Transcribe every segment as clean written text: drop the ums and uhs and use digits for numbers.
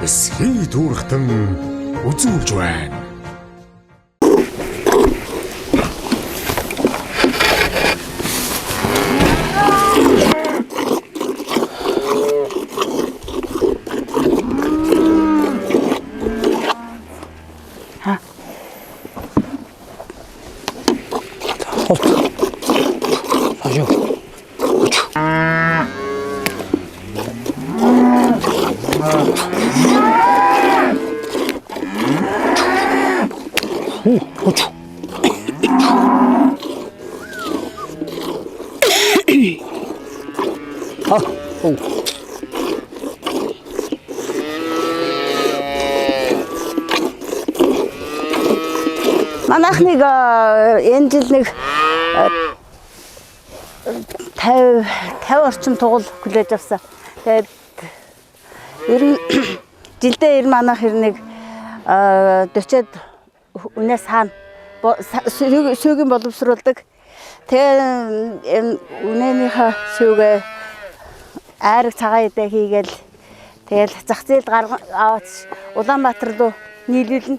эсхий түүрхтэн үзүүлж байна. Манайх нэг энэ жил нэг 50 орчим тугал хүлээж авсан. Тэгээд ер нь жилдээ ер манайх ер нэг 40-д үнээс хаана сүүгийн боловсруулдаг. Тэгээд үнэнийхээ сүүгээ айраг цагаан идэ хийгээл тэгэл зах зээлд аваад Улаанбаатар руу нийлүүлнэ.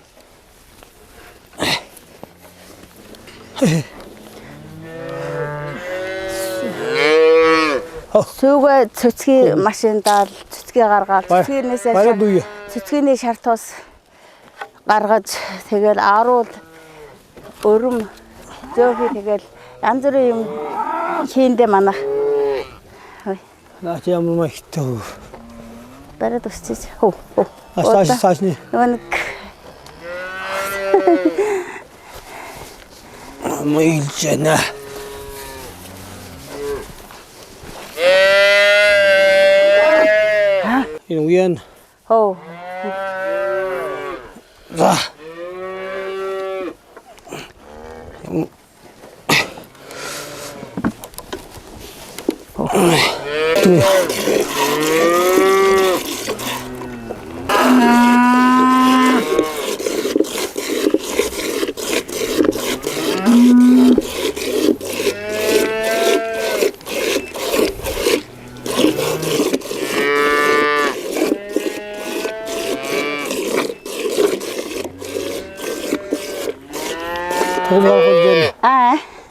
Сүүгээ цэцгийн машиндаал цэцгээ гаргаад цэцгийн шар тус гаргаж тэгэл аруул өрөм зөөхий тэгэл янз бүрийн юм хийндэ манайх. Наач ямар маягтай. Бараад өсчихсэн. Хөө. Асаашны. Нэг Мэйлжэна. Энэ уян. Хөө. За.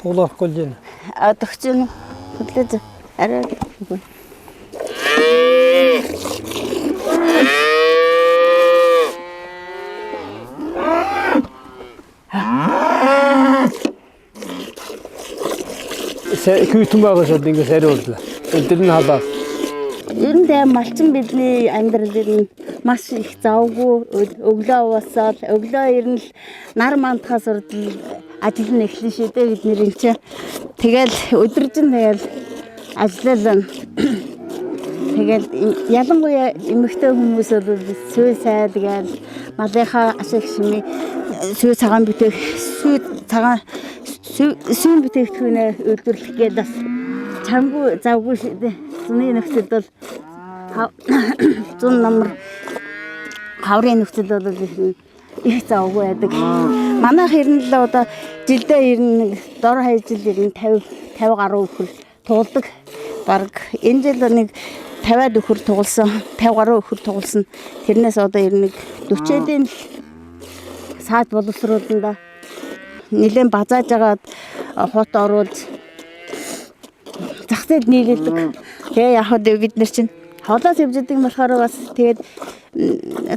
Туулах гол. Төгчөн хөдлөж арай. Күүтэн байгаа шууд ингэ сариуллаа. Тэр нь халаа. Ер нь тийм малчин бидний амьдрал нь маш их завгүй өглөө уусаад өглөө ер нь нар мандахаас урдл ажил нь эхлэн шидэ бидний энэ чинь тэгэл өдөржин тэгэл ажиллал тэгэл ялангуяа эмэгтэй хүмүүс бол сүй сайд гээл малынхаа ашиг шими сүй цагаан бүтээх сүй бүтээгдэхүүнээ үйлдвэрлэх гээд бас чамгүй завгүй шидэ. Зуны нөхцөлд бол 100 номер хаврын нөхцөл бол их завгүй байдаг. Манайх ер нь л одоо жилдээ ер нь дор хаяж жил ер нь 50 гаруй өхөр туулдаг. Бараг энэ жил нэг 50-аад өхөр туулсан, 50 гаруй өхөр туулсан. Тэрнээс одоо ер нь 40-ийн саад боловсруулнда нэлээд базааж агаад хот оруулж зах зээлд нийлүүлдэг. Тэгээ яг хөө бид нар чинь хоолоос хэмждэг болохоор бас тэгээд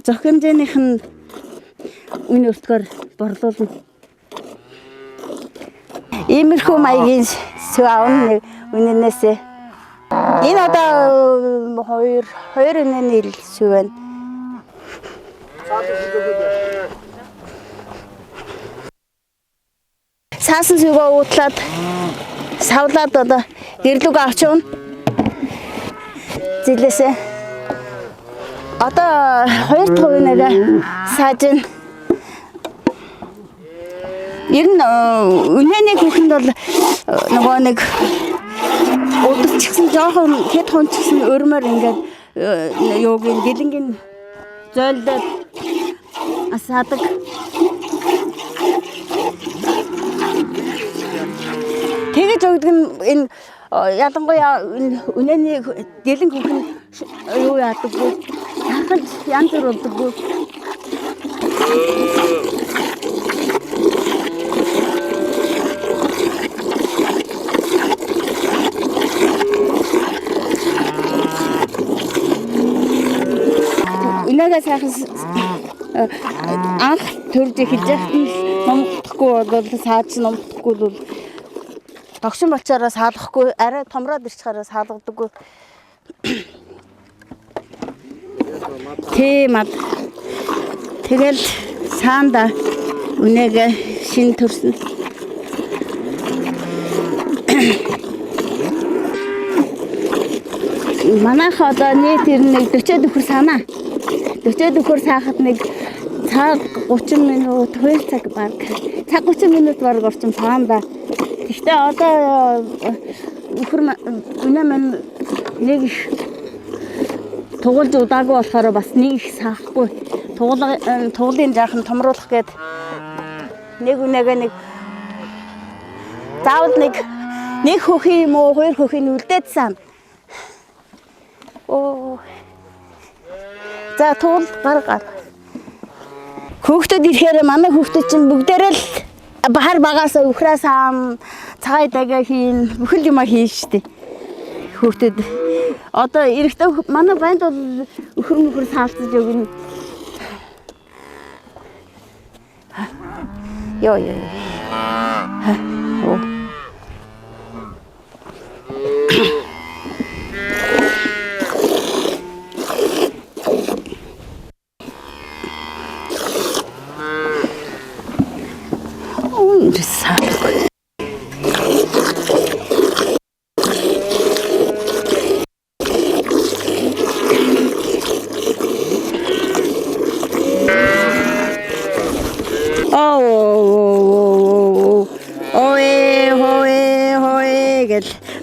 зөх хэмжээнийх нь үн өртгөр борлуулна. Иймэрхүү маягийн сүү авна үнэнээсээ. Энэ одоо 2 үнэний ил сүү байна. Саасан сүүгээ уутлаад савлаад одоо гэрлүүг авч явна. Зилээсээ одоо 2 дахь хувинараа саажин. Ер нь үнэний хүүхэнд бол нөгөө нэг удирчсан жоохон хэд хончсон өрмөр ингээд юугийн гэлэнгийн зөөлдөд асаадаг. Тэгэж өгдөг нь энэ ялангуяа үнэний гэлэн хүүхэн юу яадаг вэ? Харахад янз бүр болдоггүй. Инээгээ сайхан анх төрж эхэлж байхад нь номдохгүй бол саад ч номдохгүй бол тогшин болчоороо саалгахгүй арай томроод ирчихээрээ саалгадаггүй. Мад. Тэгэл саанда үнэгээ шин төрсөн. Манайх одоо нийт нэг 40 төгрөг санаа. 40 төгрөг саахад нэг цаг 30 минут, 2 цаг баг. Цаг 30 минут баг орчим саанда. Гэхдээ одоо нөхөр үнэ мань нэг их тугуулж удаагүй болохоор бас нэг их саахгүй. Тугуулын жаахан томруулах гээд нэг үнэгээ нэг заавал нэг хөхий юм уу, 2 хөхийг үлдээд сан. За туул гаргаа. Хүүхдүүд ирэхээр манай хүүхдүүд чинь бүгдээрээ л bahar багаас ухраа саам цагаан дагаа хийн бүхэл юм хийн штэ. Хүүхдүүд одоо эрэхтэй манай банд бол өхөр саалцаж өгнө. Йоо.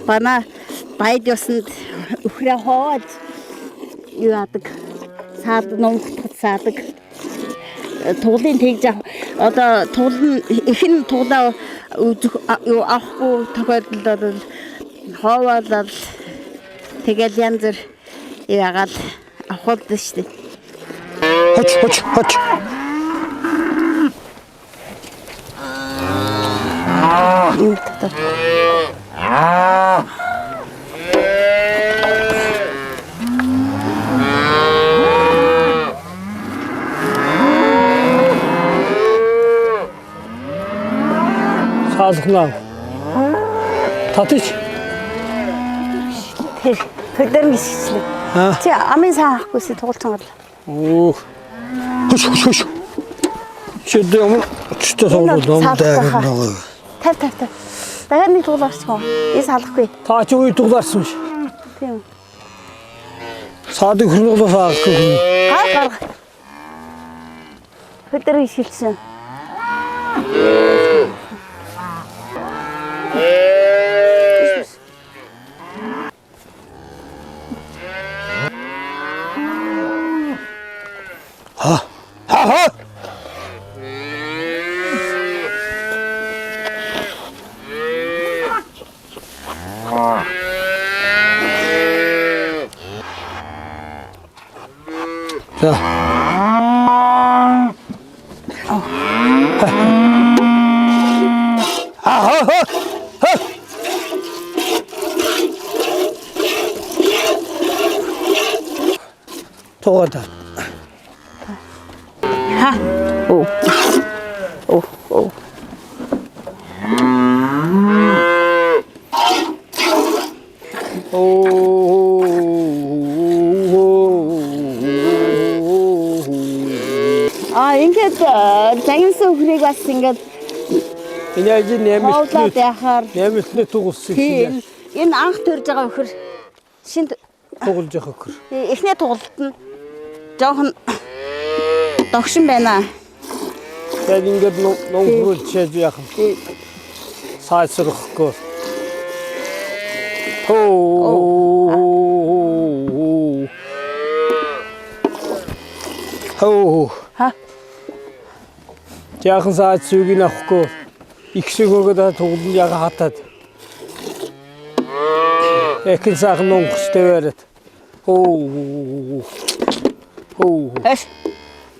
Бана байд ёсонд өхрөө хоод юу яадаг саад номхот саадаг туглын тэгж одоо туглын ихэн туглаа юу авахгүй тохиолдолд бол хоолол тэгэл янз бүр яагаад авахгүй штэ. Хоч. Саалгнаа. Татич. Хөдөр гисчлээ. Чи амын саахгүйс туулцсан гал. Оо. Хөш. Чи дэм өчтө тоглоод даа. Тав. Дахиад нэг туулаарчгүй. Эс салахгүй. Та чи үе туулаарсан ш. Тийм. Саадаг хөрнөлөө саахгүй. Гарга. Хөдөр гисгэлсэн. Ha. Toda. Ha. Oh. Ингээд загинсан өхрийг бас ингээд энэ нэмэлтнүүд яхаар нэмэлтнүүд тугуулсан юм. Энэ анх төрж байгаа өхөр шин тугуулж байгаа өхөр. Эхний тугуулт нь жоохон догшин байна. Тэгээд ингээд нонгөрүүлж яаж яах вэ? Сайсрахгүй. Ха. Яахан саад зүгийг авахгүй. Ихсэг өгөөд туглан яга хатаад. Эхэн сайхан нонгостой байраад. Хөө. Эш.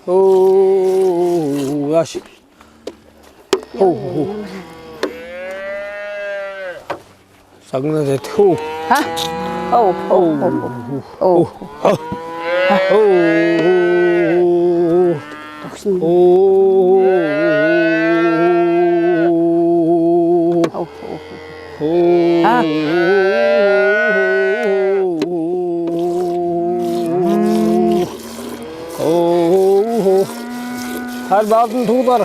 Хөө. Яаш. Хөө. Сагнаад хөө. Ха? Оо. Оо. Тогсон. Хар баалдан туулаар.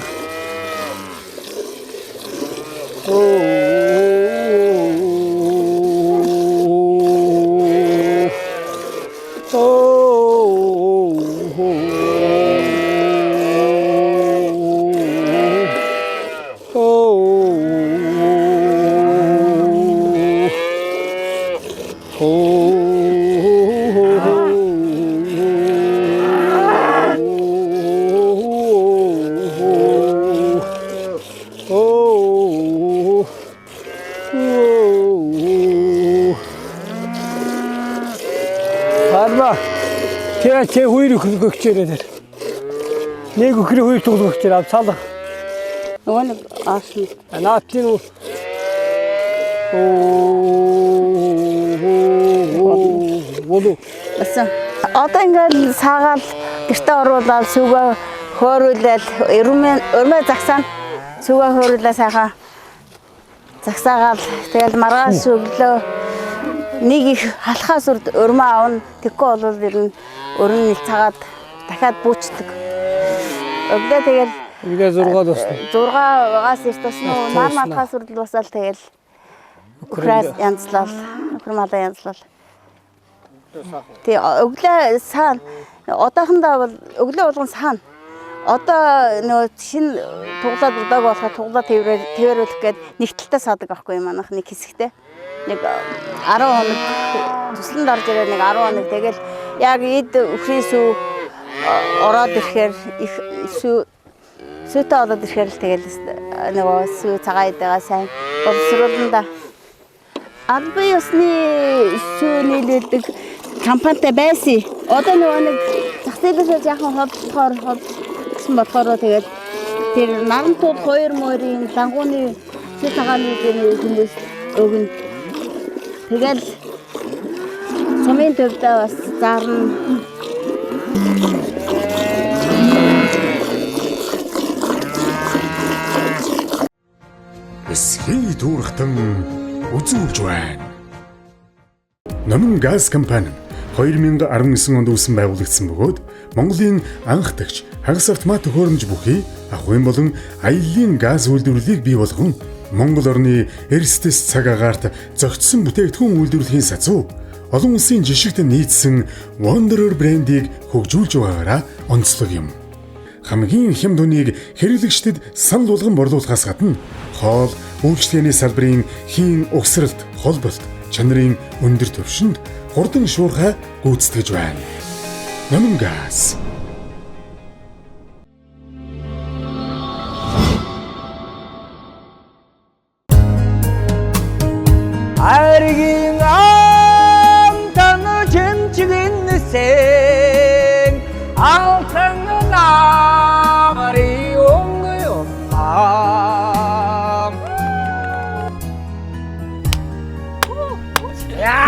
Харба. Тэ хүйр өгчээрээ тэр. Нэг өхрийн хүйр туулгачээр ав цаалах. Нөгөө нэг аашны. Наатын уу. Болоо. Басан. Одоо ингээл саагаал гэртээ оруулаад сүгээ хөөрүүлээд өрмөө загсаа сүгээ хөөрүүлээ сайхан загсаагаал тэгэл маргааш өглөө нэг их халахаас үрд өрмөө аавна тэггүй бол ер нь өрн цагаад дахиад буучдаг. Өглөө тэгэл Ингээ 6 дуусна. 6-аас эрт тусна уу нар матхаас үрд босаал тэгэл украс янзлал өхөрмалаа янзлал. Тэг өглөө саана одоохондоо бол өглөө болгон саана. Одоо нөө шинэ туглаад удааг болохоо туглаа тэрвэрүүлэх гээд нэгтэлтэй саадаг аахгүй юм манайх нэг хэсэгтэй. Нэг 10 хоног тусланд орж ирээ нэг 10 хоног тэгэл яг эд өхрийн сүү ороод ирэхээр их сүүтэй ороод ирэхээр л тэгэл нөгөө сүү цагаан идэгаа сайн боловсруулна да. Албан ёсны сүү нийлүүлдэг компанитай байсан. Одоо нөгөө нэг зах зээлээс яахан холбохоор гэсэн болохоор тэгээд тэр нарантууд 2 морийн дангууны сүү цагааны хүмүүс өгнө. Тэгэл сумын төвдөө бас зарна. Эсхий дүүрхтэн үзүүлж байна. Номын газ компани 2019 онд үүсэн байгуулагдсан бөгөөд Монголын анх дагч хагас автомат төхөөрөмж бүхий ахуйн болон аяллаа газ үйлдвэрлэлийг бий болгон Монгол орны эрсдэс цаг агаарт зохицсон бүтээгдэхүүн үйлдвэрлэхийн сацуу олон улсын жишгт нийцсэн Wanderer брендийг хөгжүүлж байгаагаараа онцлог юм. Хамгийн хэм дүнийг хэрэглэгчдэд санал болгон борлуулахаас гадна хоол, үйлчлэгээний салбарын хийн угсралт, холболт, чанарын өндөр түвшинд хурдан шуурхай гүйцэтгэж байна. Номын газ. Аргийн амтан жимчгэн нэсэн алтан намари өнгөйомаа.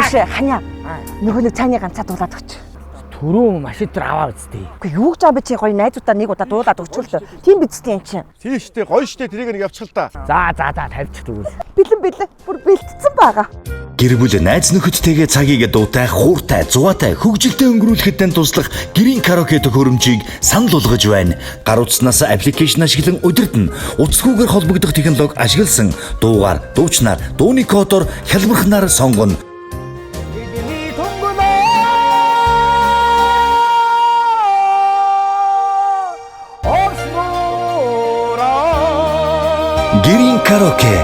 Тэшээ ханиа. Нөгөө нэг цааны ганцаа дуулаад өгч. Түрүү машин дээр аваа үстэй. Үгүй юу гэж байгаа би чи гоё найзуудаа нэг удаа дуулаад өгчүүл. Тийм бидстэй юм чинь. Тийштэй гоё штэ тэрийг нэг явчихл та. За тавьчих дүүл. Бэлэн бүр бэлтцсэн байгаа. Гэр бүл найз нөхөдтэйгээ цагийг дуутай, хууртай, зугаатай, хөгжилтэй өнгөрүүлэхэд тань туслах Green Karaoke төхөөрөмжийг санал болгож байна. Гар утаснаас аппликейшн ашиглан удирдна. Утасгүйгээр холбогдох технологи ашигласан дуугаар, дуучнаар, дууны кодоор хялбархнаар сонгоно. Green Karaoke.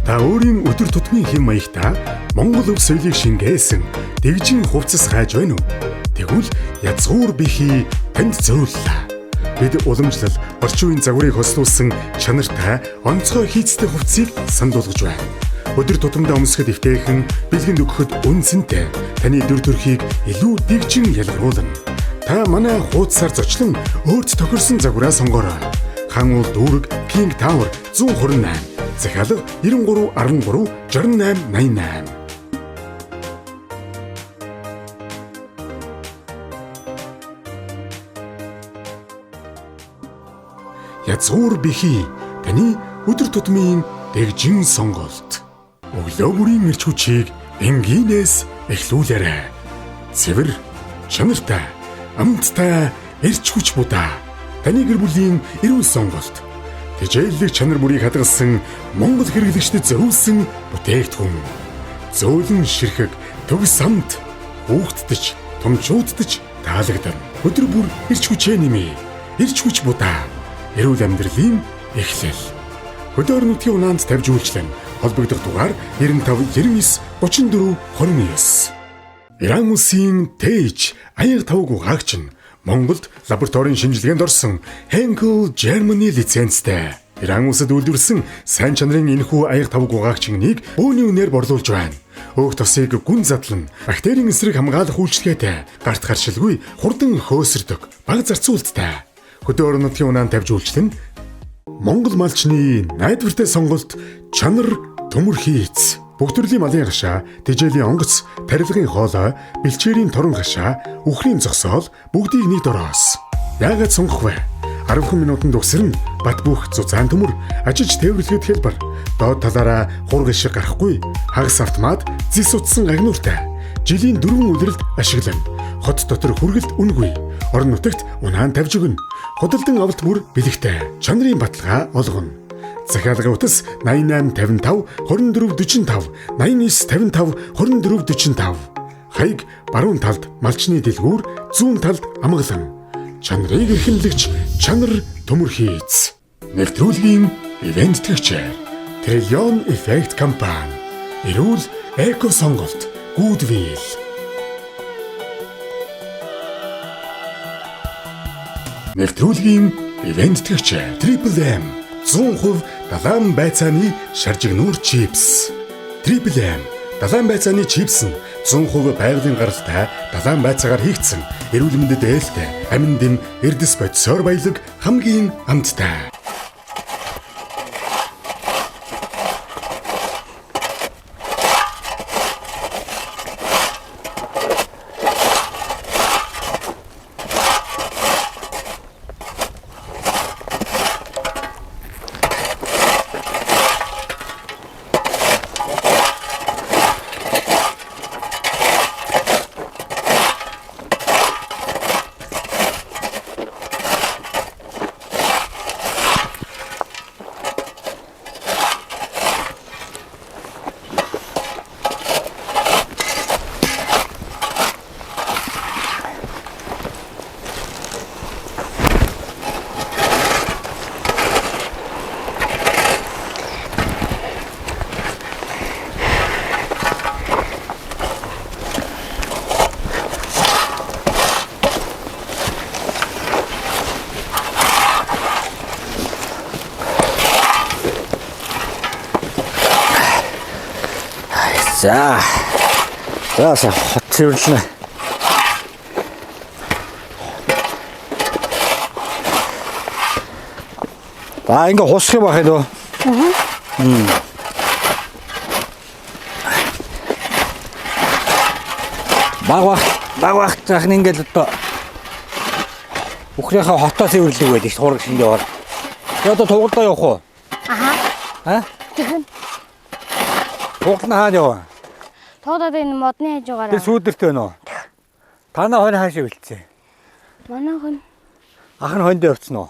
Та өөрийн өдөр тутмын хэм маягтаа Монгол өв соёлыг шингээсэн дэгжин хувцас хайж байна уу? Тэгвэл язгуур бихий танд зориуллаа. Бид уламжлал орчин үеийн загварыг хослуулсан чанартай онцгой хийцтэй хувцсыг санал болгож байна. өдөр тутамдаа өмсгөхөд эвтэйхэн бэлгэнд өгөхөд үнцэнтэй таны дүр төрхийг илүү дэгжин ялгаруулна. Та манай хуудасаар зочлон өөрт тохирсон загвараа сонгоорой. Хан уул дүүрэг King Tower 128. Захиалга 93 13 68 88. Язгуур бихий таны өдөр тутмын дэгжин сонголт. Өглөө бүрийн эрч хүчийг энгийнээс эхлүүлээрэй. Цэвэр, чанартай, амттай эрч хүч будаа. Таны гэр бүлийн эрүүл сонголт. Тэжээллэг чанар бүрийг хадгалсан Монгол хэрэглэгчдэд зориулсан бүтээгдэхүүн. Зөөлөн ширхэг, төгс амт, хүүхддэж, томчууддаж таалагдана. Өдөр бүр эрч хүчээ нэмээ. Эрч хүч будаа. Эрүүл амьдралын эхлэл. Хөдөр нутгийн унаанд тавьж үйлчлэн холбогдох дугаар 95 99 34 29. Иран улсын Тэйж аяга тавг угаагч нь Монголд лабораторийн шинжилгээнд орсон Henkel Germany лицензтэй. Иран улсад үйлдвэрлэсэн сайн чанарын энэхүү аяга тавг угаагчныг бөөний үнээр борлуулж байна. Өөх тосыг гүн задлан бактерийн эсрэг хамгаалах үйлчилгээтэй, гарт харшилгүй хурдан хөөсөрдөг, бага зарцуулттай. Хөдөр нутгийн унаанд тавьж үйлчлэн Монгол малчны найдвартай сонголт чанар төмөр хийц. Бүх төрлийн малын гашаа, тэжээлийн онгоц, тарилгын хоолой, бэлчээрийн торон гашаа, үхрийн зогсоол бүгдийг нэг дороос. Яагаад сонгох вэ? 10 минутанд үгсэрнэ. Бат бөх зузаан төмөр, ажиж тээвэрлэхэд хэлбэр. Доод талаараа хургал шиг гарахгүй, хагас автомат, зис утсан агнууртай. Жилийн 4 үлрэлд ашиглана. Хот дотор хүргэлт үнгүй. Орон нутагт унаан тавьж өгнө. Худалдан авалт бүр бэлэгтэй. Чанарын баталгаа олгоно. Захиалгын утас 8855 2445 8955 2445. Хаяг баруун талд малчны дэлгүүр, зүүн талд амгалан. Чанарыг эрхэмлэгч чанар төмөр хийц. Нэвтрүүлгийн ивент төгчээр Trillion Effect компани. Эрүүл эко сонголт Goodwill. Нэвтрүүлгийн ивент төгчээр Triple M 100% далайн байцааны шаржигнуур чипс. Triple M далайн байцааны чипс нь 100% байгалийн гаралтай далайн байцаагаар хийгдсэн эрүүл мэндэд ээлтэй амин дэм эрдэс бодисоор баялаг хамгийн амттай. За хот цэвэрлэнэ. Ингээ хусах юм байна уу? Баг цаахын ингээл одоо Ухрийнхаа хотоо цэвэрлэг байдаг ш хураг шингээ бол. Одоо тугалдаа явах уу? Тугална хаана яваа? Тоодод энэ модны хажуугаараа. Тэр сүүдэрт байна уу? Танаа хонь хаашаа бэлдсэн? Манай хүн. Ах нь хонд явцсан уу?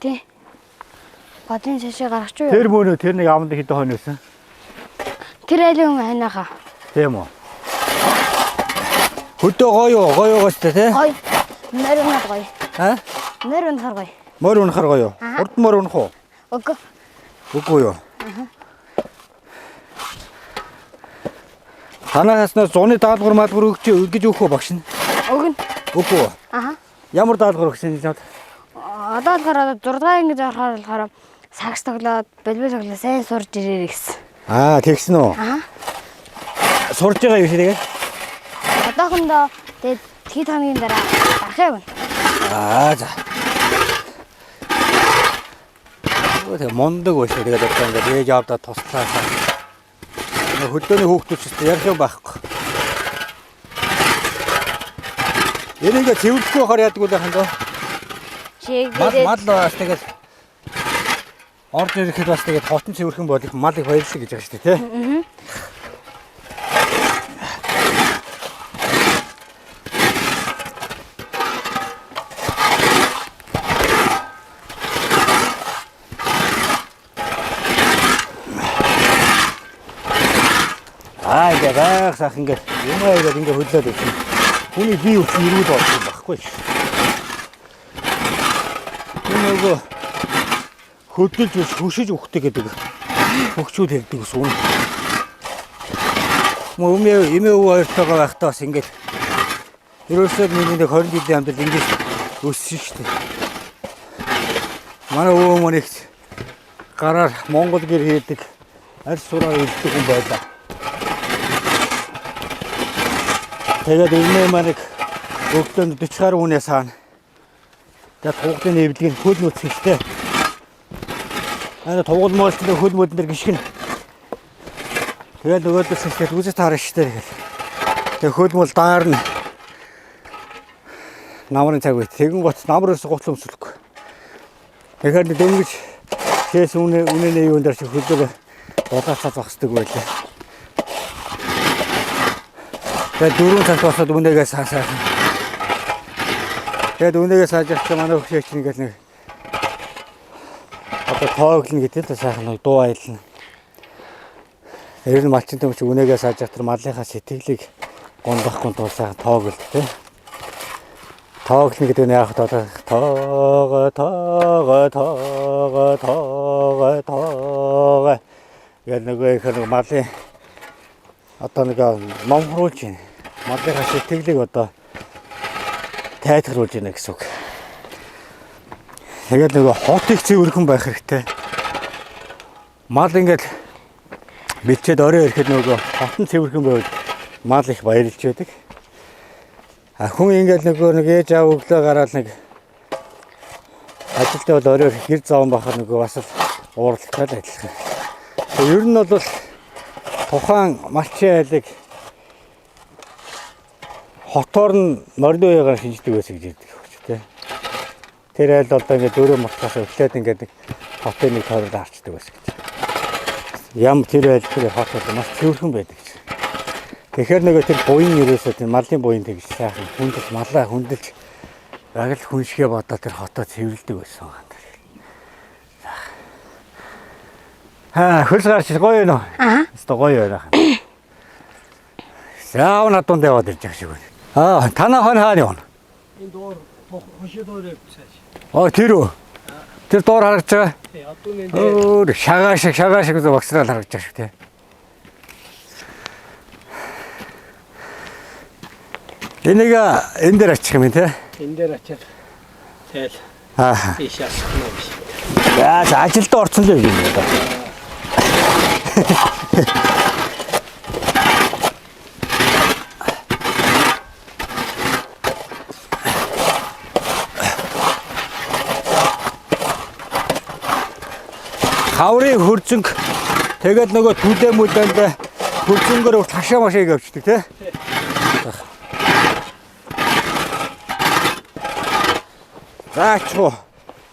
Тий. Бодын шашаа гаргах юу? Тэр мөнөө тэр нэг аманд хэдэн хонь байсан? Тэр айлын хайнахаа. Тийм үү? Хөдөө гоёгоос тэ? Гоё. Нэр унах гоё. Нэр унахар гоё. Мөр унахар гоё. Урд мөр унах уу? Үгүй. Үгүй юу? Танаас зуны даалгавар малгар өгч өгөх үү багш нь? Өгнө. Үгүй. Ямар даалгавар өгсөн юм? Одоо болохоор 6 ингэж орохоор сагс тоглоод бэлбэл тоглоо сайн сурж ирээ гэсэн. Аа тэгсэн үү? Сурж байгаа юу тэгээд? Одоохондоо тэгээд хэд хоногийн дараа гарах юм. За. Өөдөө мондөг биш тэгээд одоо ингээд ээж авдаа туслаасаа. Хөдөөний хүүхдүүд ч ярих юм байхгүй. Энийг цэвэрлэхгүй байхаар яадаг үл яхан дөө. Мал бас тэгээд орж ирэхэд бас тэгээд хотон цэвэрхэн бол их малыг баярлах гэж байгаа шүү дээ, тий? Ингээд гайхах ингээд юм аягаад ингээд хөдлөөд ирсэн. Хүний бие өвчин ирүүл болж байгаа байхгүй шүү. Нөгөө хөдөлж биш хөшиж өгөхтэй гэдэг хөгчүүд хэлдэг ус үнэ. Эмээ өвөө хоёртойгоо байхдаа бас ингээд ерөөсөө миний 20 жилийн амжилт ингэж өссөн шүү дээ. Манай өвөө мөн их гараар Монгол гэр хийдэг арьс сураа илдэг хүн байлаа. Тэгээд эмээ маань өгдөөнд 40 гаруй хүнээс хаана. Тэгээд тугдлын нэвлэгийн хөл нүцгэлтэй. Аа тугдмоолчны хөл мөдөн дээр гიშгэн. Тэгээд нөгөөдөөс ихтэй үзэж таарна штэ тэгэл. Тэгээд хөл мөл даарна. Намрын цаг үе. Тэгэн гоц намраас гутлаа өмсөлөхгүй. Тэгэхээр дөнгөж чээс үнэнээ юун дээр чи хөлөг болоосаа зогсдог байлаа. Тэгээд 4 цагт босоод үнэгээ саасаа. Тэгээд үнэгээ саажчих чинь манай хөгшөөч ингээл нэг одоо тооглоно гэдэг л сайхан нэг дуу аялна. Ер нь малчин төмч үнэгээ саажчих тэр малынхаа сэтгэлийг гондохгүй тул сайхан тооглол тээ. Тооглоно гэдэг нь яг одоо тоогоо яг нэг их нэг малын одоо нэг номхруулж байна. Малынхаа сэтгэлийг одоо тайлбарлуулж байна гэсэн үг. Тэгээд нөгөө хотыг цэвэрхэн байх хэрэгтэй. Мал ингээд бэлчээд орой ирэхэд нөгөө хотон цэвэрхэн байвал мал их баярлж байдаг. Хүн ингээд нөгөө нэг ээж аав өглөө гараад нэг ажилдаа бол орой гэр зовон бахад нөгөө бас л уурлахтай л адилхан. Ер нь бол тухайн малчин айлыг хотоор нь морин уягаар шинждэг байсан гэж хэлдэг хөч тээ. Тэр айл бол ингээд дөрөв мартаас өглөөд ингээд нэг хотын нэг тойрол арчдаг байсан гэж. Ям тэр айл тэр хот бол маш цэвэрхэн байдаг гэж. Тэгэхээр нөгөө тэр буян нэрээсээ тэр малын буян тэгж сайхан хүндэлж малаа хүндэлж яг л хүншгээ бодоод тэр хотоо цэвэрлдэг байсан гоо. Хөлс гарч гоё юу? Өстө гоё байна. Саа надад яваад ирж байгаа шиг байна. Танаа хон хаана явна? Энэ доор хошоо доорыг цааш. Тэр үү? Тэр доор харагдаж байгаа. Тий, одоо энэ шагаа шиг багсрал харагдаж байгаа шүү тий. Энийг энэ дээр ачих юм тий? Энэ дээр ачаад тайл. Тийш асах юм биш. За ажилд орсон л юм одоо. Хаврын хөрзөнг тэгээд нөгөө түлээ мүлэнд хөрзөнгөөр ташаа машыг авчдаг тий. Заачуу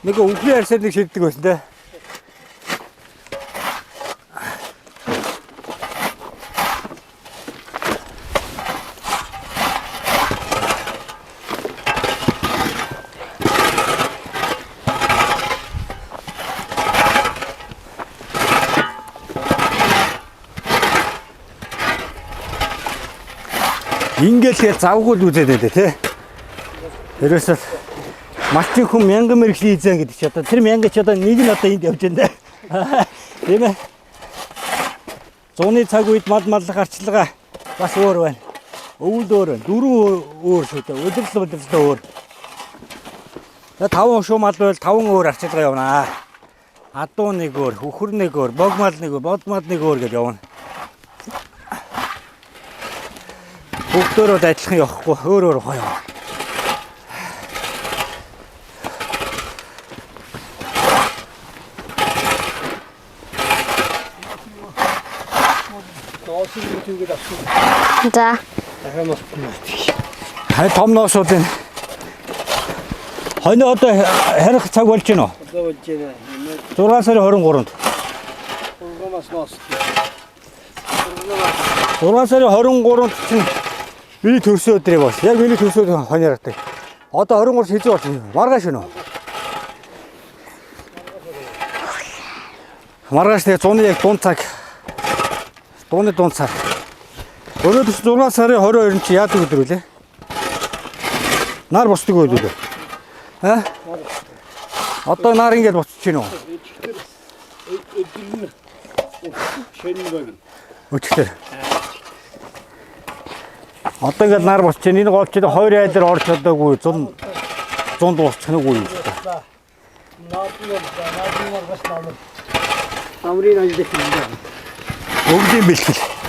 нөгөө өвхний арсаар нэг шилдэг байсан тий. Ингээл завгүй л үзээд байдаа тий. Ерөөсөө малчин хүн мянган мэрэгжлийн эзэн гэдэг чи одоо тэр мянган ч одоо нэг нь одоо энд явж байна. Тийм ээ. Зуны цаг үед маллах арчилгаа бас өөр байна. Өвөл өөр байна. Дөрвөн өөр шүү дээ. Өдөрлөлтөө өөр. Тэгээ 5 шуу мал байвал 5 өөр арчилгаа явна. Адуу нэг өөр, хөхөр нэг өөр, богмал нэг өөр, бодмал нэг өөр гэж явна. Бүгдөө адилхан явахгүй өөр гоё. За. Хай том ноосуудын хойно одоо харих цаг болж байна уу? Одоо болж байна. 6 сарын 23-нд. 6 сарын 23-нд чинь миний төрсөн өдрийг бас. Яг миний төрсөн өдрийн хонь яргадаг. Одоо 23 хэзээ болж байна? Маргааш шөнө. Маргааш тэгээ 100-ны яг дунд цаг. Дууны дунд цаг. Өнөөдөр 6 сарын 22-нд чи яадаг өдөр үлээ? Нар босдог өдөр үү? Аа? Одоо нар ингэж буцаж байна уу? Өчтөр. Одоо ингэж нар босч байна. Энэ голч 2 айлаар орж чадаагүй 100 дуусчих нэг үе. Амрын ажил хийх. Өвлийн бэлтгэл.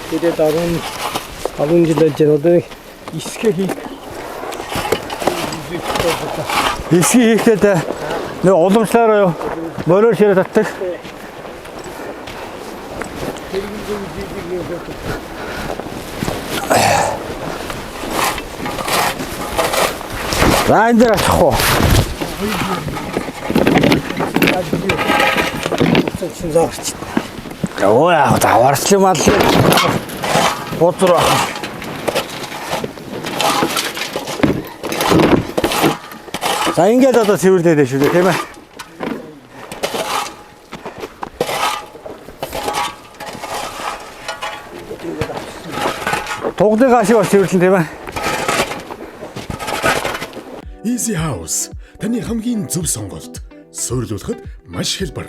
Тэгээд арван жил болж байна. Одоо исгэ хийх. Исги хийхэд нэг уламжлаараа мороор ширээ татдаг. Райндер ахгүй. Яа, таварчлаа мал. Бодроо. За ингээд одоо цэвэрлээд шүү дээ тийм ээ. Тогдыг ашиг бас цэвэрлэн тийм ээ. Easy House таны хамгийн зөв сонголт. Суйрлуулахад маш хялбар.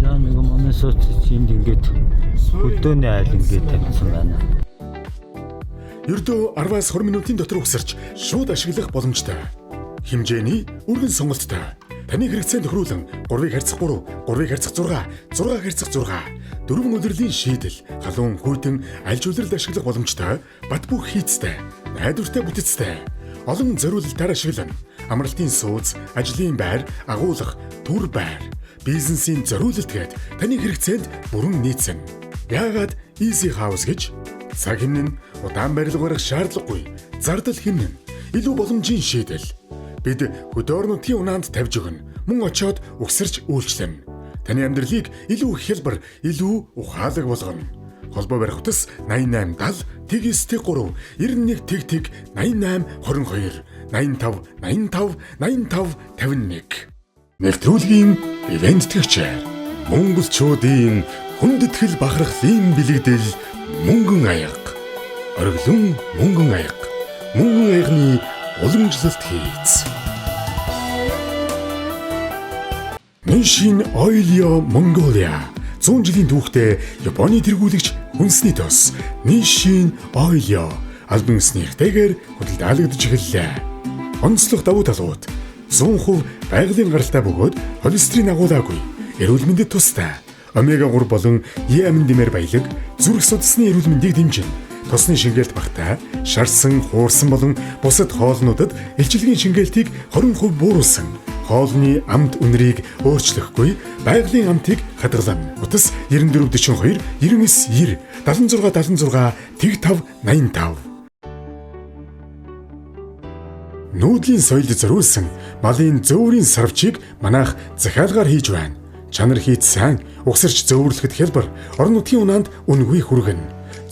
За нэг манай сууц энд ингээд хөдөөний айл ингээд тавьсан байна. Ердөө 10-аас 20 минутын дотор үгсэрч шууд ашиглах боломжтой. Хэмжээний өргөн сонголттой. Таны хэрэгцээнд тохируулан 3-ыг харьцах 3, 3-ыг харьцах 6, 6-ыг харьцах 6, дөрвөн удирлын шийдэл, халуун хүйтэн аль улиралд ашиглах боломжтой, бат бөх хийцтэй, найдвартай бүтэцтэй. Олон зориулалтаар ашиглана. Амралтын сууц, ажлын байр, агуулга, түр байр, бизнесийн зориулалт гээд таны хэрэгцээнд бүрэн нийцсэн. Яагаад Easy House гэж? Цаг хэмнэн, удаан барилга барих шаардлагагүй. Зардал хэмнэн, илүү боломжийн шийдэл. Бид хөдөөрнүүдийн унаанд тавьж өгнө. Мөн очиод үгсэрч үйлчлэнэ. Таны амьдралыг илүү хялбар, илүү ухаалаг болгоно. Холбоо барих утас 8870 ТГСТ 3 91 тэг 88 22 85 85 85 51. Нэвтрүүлгийн ивент төгчээр монголчуудын хүндэтгэл бахархлын бэлэгдэл мөнгөн аяга. Орглон мөнгөн аяга. Мөнгөн аягны уламжлалт хийц. Нишин Oilio Mongolia 100 жилийн түүхтэй Японы тэргүүлэгч хүнсний тос Нишин Oilio албан ёсны хэрэгтэйгээр худалдаалагдж эхэллээ. Онцлог давуу талууд 100% байгалийн гаралтай бөгөөд холестерин агуулаагүй, эрүүл мэндэд тустай. Омега 3 болон Е амин-димээр баялаг, зүрх судасны эрүүл мэндийг дэмжинэ. Тосны шингээлт багтаа, шарсан, хуурсан болон бусад хоолнуудад элчилгээний шингээлтийг 20% бууруулсан. Хоолны амт үнэрийг өөрчлөхгүй, байгалийн амтыг хадгална. Утас 9442 99 90 76 76 тэг 5 85. Нүүдлийн соёлд зориулсан малын зөөврийн сарвчийг манайх захиалгаар хийж байна. Чанар хийц сайн, угсарч зөөврлөхөд хялбар, орон нутгийн унаанд үнгүй хүргэн.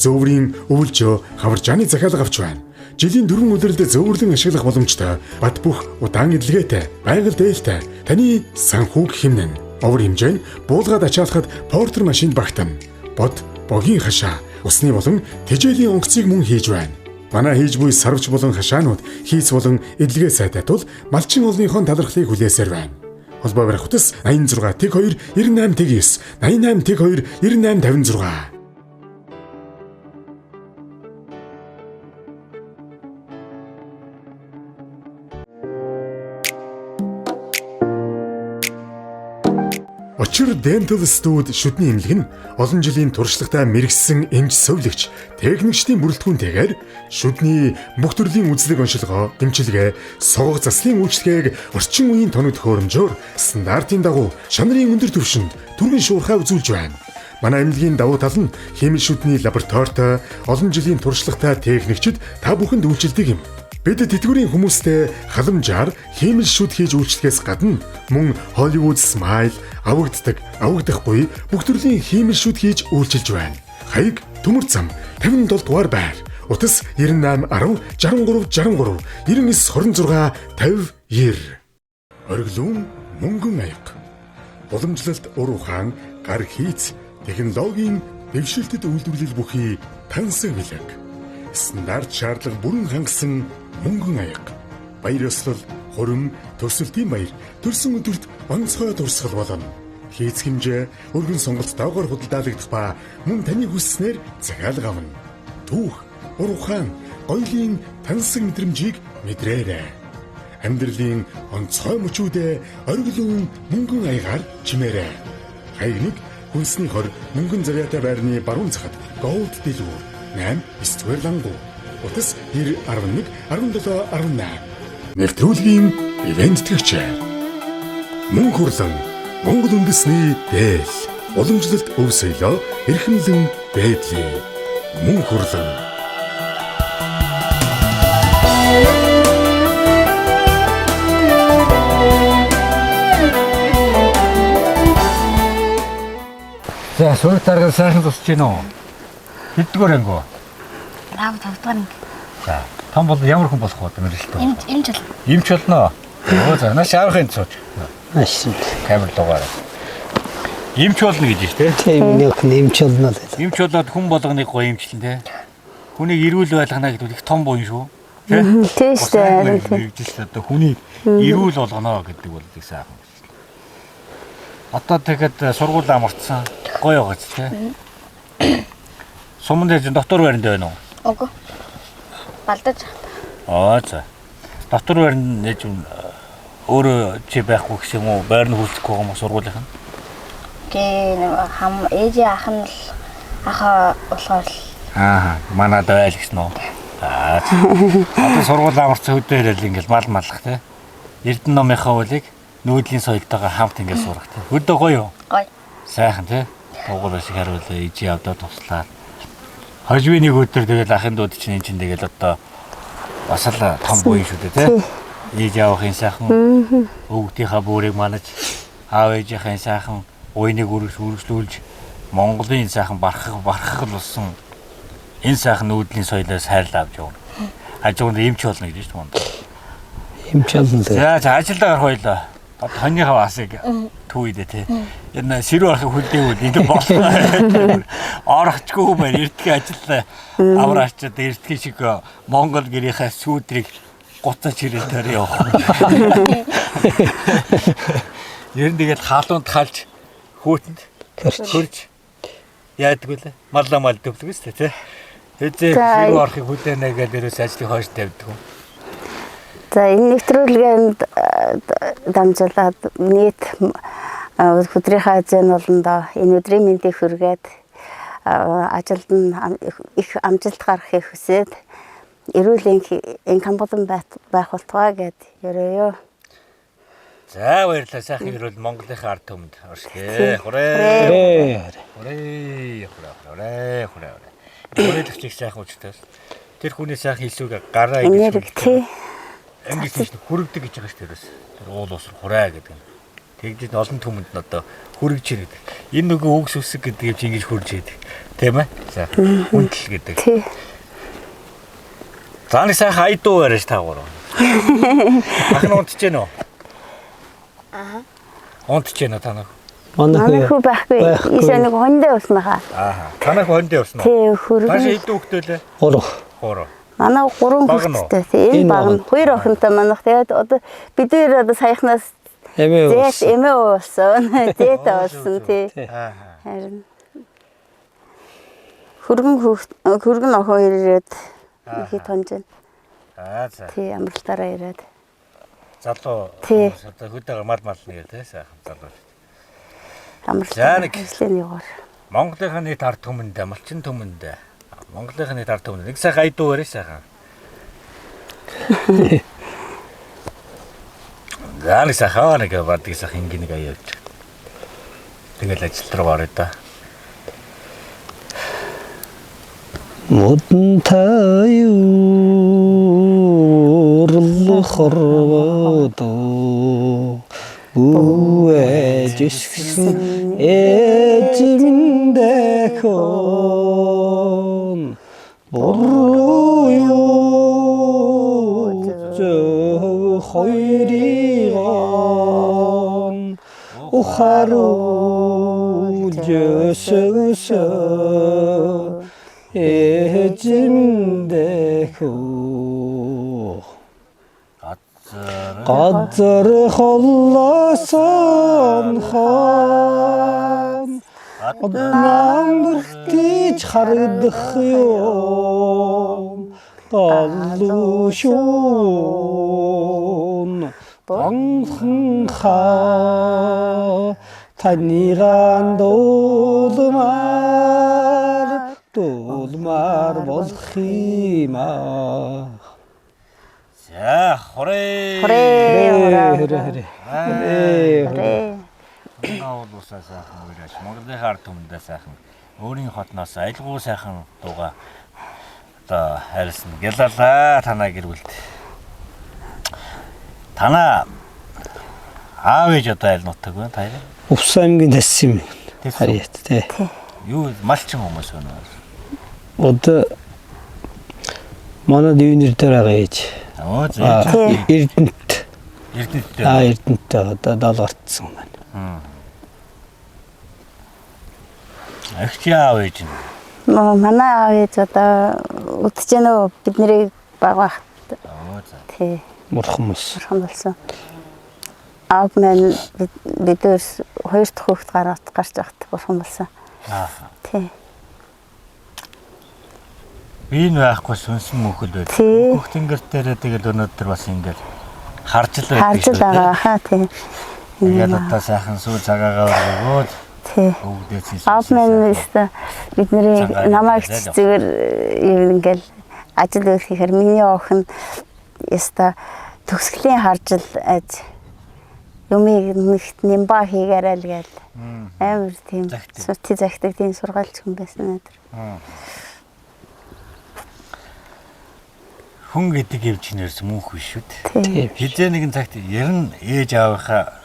Зөөврийн өвөлжөө хаваржааны захиалга авч байна. Жилийн 4 өдрөлд зөөврлөн ашиглах боломжтой, бат бөх удаан эдлгээтэй, байгаль дээлтэй, таны санхүүг хэмнэн. Овор хэмжээ нь буулгаад ачаалахад портер машинд багтана. Бод, богийн хашаа, усны болон тэжээлийн онгоцыг мөн хийж байна. Манай хийж буй сарвч болон хашаанууд хийц болон эдлэгээ сайтай тул малчин олныхон талархлыг хүлээсээр байна. Холбоо барих утас 86 тэг 2 98 тэг 9 88 тэг 2 98 56. Очир Dental Studio шүдний эмнэлэг нь олон жилийн туршлагатай мэрэгсэн эмч совлогч техникчдийн бүрэлдэхүүнтэйгээр шүдний бүх төрлийн үзлэг оншилгоо, эмчилгээ, согог заслын үйлчлэгийг орчин үеийн тоног төхөөрөмжөөр стандартын дагуу шанарын өндөр түвшинд түргэн шуурхай үзүүлж байна. Манай эмнэлгийн давуу тал нь химийн шүдний лабораторитой олон жилийн туршлагатай техникчид та бүхэнд үйлчилдэг юм. Бид тэтгэврийн хүмүүстэй халамжаар химийн шүд хийж үйлчлэхээс гадна мөн Hollywood Smile авагдахгүй бүх төрлийн химийн шүд хийж үйлчилж байна. Хаяг төмөр зам 57 дугаар байр. Утас 98 10 63 63 99 26 50 90. Оргилуун мөнгөн аяг. Уламжлалт ур ухаан, гар хийц, технологийн дэвшилтэд үйлдвэрлэл бүхий тансаг бэлэг. Стандарт шаардлага бүрэн хангасан мөнгөн аяг. Баяр ёслол, хурим, төсөлтийн баяр, төрсөн өдөрт онцгой дурсгал болно. Хийц хэмжээ, өргөн сонголт доогоор худалдаалагдах ба мөн таны хүсснээр захиалга авна. Түүх, ур ухаан, гоёлын тансаг мэдрэмжийг мэдрээрэй. Амьдралын онцгой мөчүүдээ оргилуун мөнгөн аягаар чимээрэй. Хаягныг хүнсний хор мөнгөн завьяатай байрны баруун захад Gold дэлгүүр 8 9-р лангуу. Утас 90 11 17 18. Нэвтрүүлгийн ивент тгэгчээр. Мөн хурлан Монгол үндэсний дээл. Уламжлалт өв соёлоо эрхэмлэн бэдлээ. Мөн хурлан. За сураг дарга сайхан тусч гин үү? Хэддгээр ангөө? 5 дахь анги. За том бол ямар хүн болох вэ мэрэлтөө? Эмч бол. Эмч болно. Оо за наш авахын цууч. Машин. Камер дугаар. Эмч болно гэж шүү дээ. Тийм нэг нэмч болно л. Эмч болоод хүн болгоныг гоё эмчлэн те. Хүнийг эрүүл байлгана гэдэг их том буйн шүү. Тэ? Тийм шүү дээ. Тэгж одоо хүнийг эрүүл болгоно гэдэг бол их сайхан. Одоо тэгэхэд сургууль амарцсан гоё байгаа ч те. Суманд яаж доктор байранд байна уу? Үгүй. Балдаж. За. Доктор байранд яаж өөрөө чи байхгүй гэсэн юм уу? Байрны хүлцэхгүй юм уу сургуулийнх нь? Ээжи ах нь л ахаа болохоор манад байл гэсэн үү? Одоо сургууль амарцсан хөдөө ирэл ингээл мал маллах те. Эрдэнэ номынхаа үлийг нүүдлийн соёлтойгоо хамт ингээд сурах те. Хөдөө гоё юу? гоё. Сайхан те. Тугуул шиг харуулаа ээжи явдаа туслаа. Хожвийн нэг өдөр тэгэл ахын дууд чинь энэ чинь тэгэл одоо бас л том буйн шүү дээ те. Ээж авахын сайхан өвгтийнхаа бүрийг манаж аав ээжийнхээ сайхан уйныг үргэлжлүүлж Монголын сайхан барах л болсон энэ сайхан нүүдлийн соёлоос хайрлаа авч явна. Ажуунд эмч болно гэж шүү дээ. Эмч болно. За ажилдаа гарах байлаа. Одоо хоньныхаа асыг түүидэ те. Энэ сэрүү арахыг хүлдээгүүл энэ болно. Орохчгүй мэн эртгээ ажиллаа. Авраачаад эртгээ шиг Монгол гэрийнхээ сүүдрийг гуцаж ирэлтээр явах. Ер нь тэгээд хаалунд халж хүүтэнд хөрж яадаг үлээ. Малла мал дэвлэг шүү дээ те. Хэзээ сэрүү арахыг хүлээнэ гэдэг дээрээс ажлыг хойш тавьдаг юм. За энэ нэвтрүүлгээнд дамжуулаад нийт өдрийнхөө зэн болондоо энэ өдрийн мэндийг хүргээд ажилд нь их амжилт гаргахыг хүсээд эрүүл энхин болон байх болтугай гэд ерөөё. За баярлалаа сайхан эрүүл Монголынхаа ард түмэнд оршгэ. Хүрээ. Хүрээлэгчийг сайхан учтаас тэр хүний сайхан хэлсүүг гараа ингэж ангис хүрэгдэг гэж байгаа шүү дээ. Тэр уул уср хураа гэдэг нь. Тэгж олон түмэнд нь одоо хүрэж ирээд. Энэ нөгөө өгс үсэг гэдэг чинь ингэж хүрж идэг. Тийм ээ? За. Хүндэл гэдэг. Тий. Зааны сайхан айдуу барьж таагуур. Ахын унтж гэнэ үү? Унтж гэнэ та нэг. Манай хүү байхгүй. Ийшээ нэг хондоо уснахаа. Танах хондоо уснаа. Тий, хүрээ. Маш айдуу хөлтөөлээ. Хуруу. Манай 3 Баг нь уу? хүүхэдтэй. Тийм Энэ баг нь. баг. 2 охинтой манайх. Тэгээд одоо бид хоёр одоо саяхнаас Эмээ зэт эмээ уусан. Зэт уусан тий. Харин хөргөн охин ирээд ихэд тонж байна. За. Тий амралтаараа ирээд. Залуу Тий. одоо хөдөө мал нэг тий сайхан залуу. Амралтаараа нэг- ажлын яваар. Монголынхаа нийт ард түмэндээ, малчин түмэндээ. Монголынхаа нийт ард түмэнд нэг сайхан айдуу барь сайхан. За нэг сайхан нэг бадгийн сайхан ингийн нэг аяа явж. Тэгэл ажил руу орё да. модон таюрлахарвадо бүэжсэн эжимдэхон буруу хоёрын ухаруулжсэн эжимдэхөө газар холлосон хон намртиж харагдах юм талушун банхаа таниган дуулмаар болох юм аа. За хорей. Хэрэг. Наулуусаа сайхан уураш. Монголын ард түмэндээ сайхан. Өөрийн хотноос айлгуу сайхан дууга одоо хайрлсан. Гялалаа танаа гэрүүлд. Танаа аав ээж одоо аль нутаг вэ та? Увс аймгийн Тассим харьяат тий. Юу малчин хүмүүс байна. Одоо манай дүүнэр дээр байгаа ээж. Оо зэ. Эрдэнэт. Эрдэнэт. Эрдэнэт одоо 7 гартсан байна. Ахч аав ээж нь. Манай аав ээж одоо үтж гэнэ бид нарыг баг багт. Оо за. Тий. Мурхамс. Хамлсан. Аав маань бидээс 2 дахь хүүхэд гараад гарч байхад бурхан болсон. Тий. Би энэ байхгүй сүнсэн мөхөл байд. Тий. Бүх тэнгэр дээр тэгэл өнөөдөр бас ингээд харж л Харж байгаа хаа тий. Тэгээд одоо сайхан сүү цагаагаа өргөөд Тий. өвдөөс Аав маань өстө бидний намайг зүгээр юм ингээл ажил хийхээр миний охин өстө төгсгөлийн харж л аж юмыг нэгт нямба хийгээрэй л гээл амар тийм сути загтаг тийм сургаалч хүн байсан надад. хүн гэдэг юм чинь ерөөс мөнх биш шүү дээ. Тийм. Хизээ нэгэн цагт ер нь ээж аавынхаа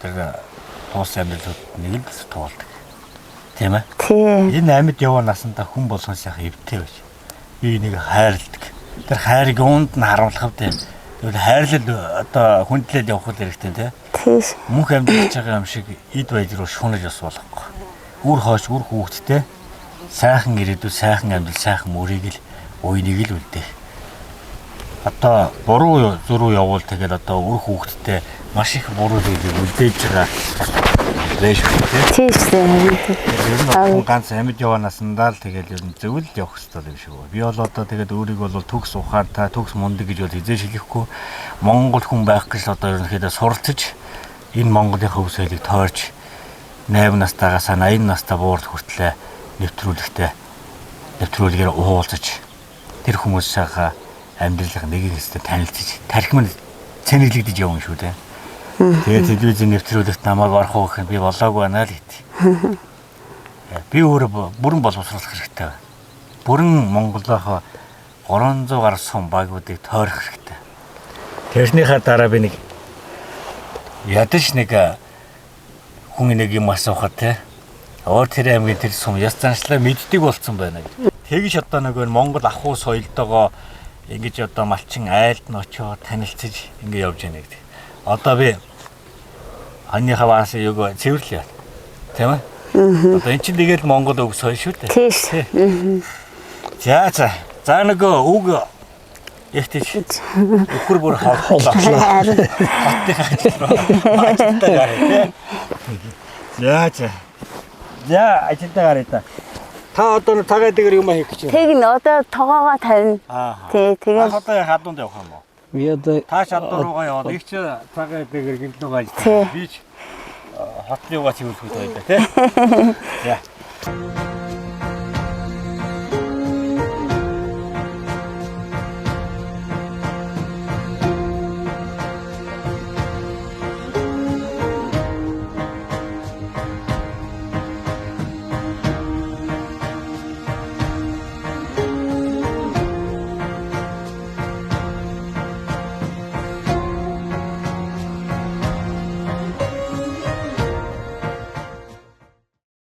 тэр туус амьдралууд нэг л туулдаг. Тийм ээ. Тийм. Энэ амьд яваа насандаа хүн болгон сайхан эвтэй байж. Би нэг хайрладаг. Тэр хайрыг уунд нь харамлах юм. Тэгвэл хайрлал одоо хүндлэл явах хэрэгтэй тийм. Тийм. Мөнх амьдарч байгаа юм шиг эд байж руу шунаж бас болохгүй. Үр хоош үр хүүхэдтэй сайхан ирээдүй сайхан амьдрал сайхан мөрийг л уйныг л үлдээ. Одоо буруу зөрүү явуул тэгээд одоо үр хүүхэдтэй маш их буруу зүйлийг үлдээж байгаа. Лэш Тийм. тийм. Ганц амьд яваа наснаа л тэгээд ер нь зөвл явах хэрэгтэй юм шиг байна. Би бол одоо тэгээд өөрийг бол төгс ухаантай, төгс мундаг гэж бол хизээж хэлэхгүй. Монгол хүн байх гэж одоо ерөнхийдөө суралцж энэ Монголын хөв соёлыг тойрч 8 настайгаас 80 настай буурд хүртлээр нэвтрүүлгээр уулзаж тэр хүмүүсийнхаа амьдралыг нэгэн хэсэгт танилцж тархим нь цэнэглэгдэж явна шүү дээ. Тэгээд телевизийн нэвтрүүлэгт намайг орох гэх би болоогүй байна л гэт. Би өөрөө бүрэн боловсруулах хэрэгтэй. Бүрэн Монголынхаа 300 гаруй сум багуудыг тойрох хэрэгтэй. Тэрнийхээ дараа би нэг ядаж нэг хүн нэг юм асуухад те өөр тэр аймгийн тэр сум яс заншлаа мэддэг болцсон байна гэж. Тэгж одоо нөгөө Монгол ахуй соёлтойгоо ингэж одоо малчин айлд нь очиод танилцж ингэ явж байна гэдэг. Одоо би анхныхаа бас юг цэвэрлээ. Тийм ээ? Одоо эн чинь тэгээд Монгол өв соёл шүү дээ. Тийм. За За нэг үг ихтэй өхөр бүр хавтлаа. За ажилдаа гараа та. Та одоо тагаад дээр юм хийх гэж байна. Тэг н одоо тоогоогоо тавина. Тий, тэгээд Одоо хадуунд явах юм уу? Би одоо Та шалдуу руугаа яваад их ч цагаа дээр гинтнүү гаж. Би ч хотлын угаа цэвэрлэх үү байлаа тий. За.